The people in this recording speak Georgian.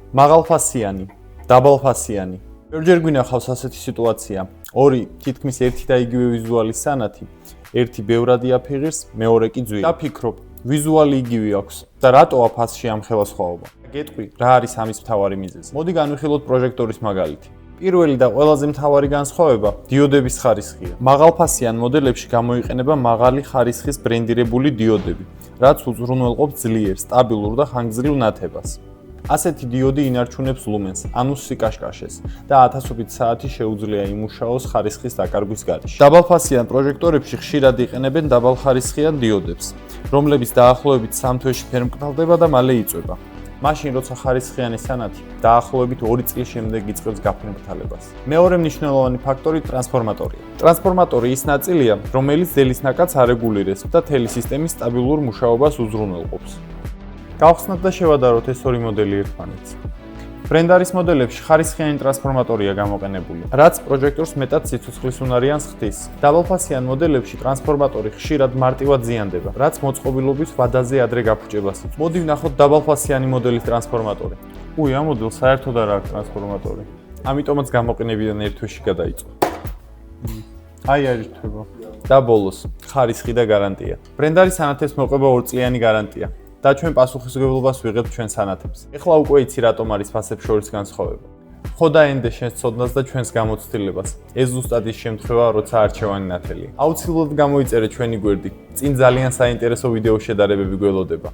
მაღალფასიანი, დაბალფასიანი. Ბევრჯერ გვინახავს ასეთი სიტუაცია. ორი თითქმის ერთი და იგივე ვიზუალის სანათი, ერთი ბევრად იაფიღებს, მეორე კი ძვირი. დაფიქრობ, ვიზუალი იგივე აქვს და რატოა ფასში ამ ხელსაწყოობა? გეტყვი, რა არის ამის მთავარი მიზეზი? მოდი განვიხილოთ პროჟექტორის მაგალითი. პირველი და ყველაზე მთავარი განსხვავება დიოდების ხარისხია. მაღალფასიან მოდელებში გამოიყენება მაღალი ხარისხის ბრენდირებული დიოდები, რაც უზრუნველყოფს ძლიერ, სტაბილურ და ხანგრძლივ ნათებას. ასეთი დიოდი ინარჩუნებს ლუმენს, ანუ სიკაშკაშეს და 1000-ობით საათი შეუძლია იმუშაოს ხარისხის დაკარგვის გარეშე. დაბალფასიან პროჟექტორებში ხშირად იყენებენ დაბალხარისხიან დიოდებს, რომლებიც დაახლოებით 3 თვეში ფერმკრთალდება და მალე იწვება. მაშინ როცა ხარისხიანი სანათი დაახლოებით 2 წლის შემდეგ იწყებს გაფერმკრთალებას. მეორე მნიშვნელოვანი ფაქტორი ტრანსფორმატორია. ტრანსფორმატორი ის ნაწილია, რომელიც ძელის ნაკადს არეგულირებს და მთელი სისტემის სტაბილურ მუშაობას უზრუნველყოფს. გავხსნათ და შევადაროთ ეს ორი მოდელი ერთმანეთს. ბრენდარის მოდელებში ხარისხიანი ტრანსფორმატორია გამოყენებული, რაც პროჟექტორს მეტად სიცოცხლის უნარიანს ხდის. დაბალფასიან მოდელებში ტრანსფორმატორი ხშირად მარტივად ზიანდება, რაც მოწყობილობის ვადაზე ადრე გაფუჭებას იწვევს. მოდი ვნახოთ დაბალფასიანი მოდელის ტრანსფორმატორი. ამ მოდელს საერთოდ არ აქვს ტრანსფორმატორი. ამიტომაც გამოყენებიდან ერთ თვეში გადაიწყო. არ ირთვება. და ბოლოს, ხარისხი და გარანტია. ბრენდარის სანათებს მოყვება 2 წლიანი გარანტია. და ჩვენ პასუხისმგებლობას ვიღებთ ჩვენ სანათებს. ეხლა უკვე იცი რატომ არის ფასებს შორის განსხვავება. ხო დაენდე შენს ცოდნას და ჩვენს გამოცდილებას. ეს ზუსტად ის შემთხვევა, როცა არჩევანი ნათელია. აუცილებლად გამოიწერე ჩვენი გვერდი. წინ ძალიან საინტერესო ვიდეო შედარებები გველოდება.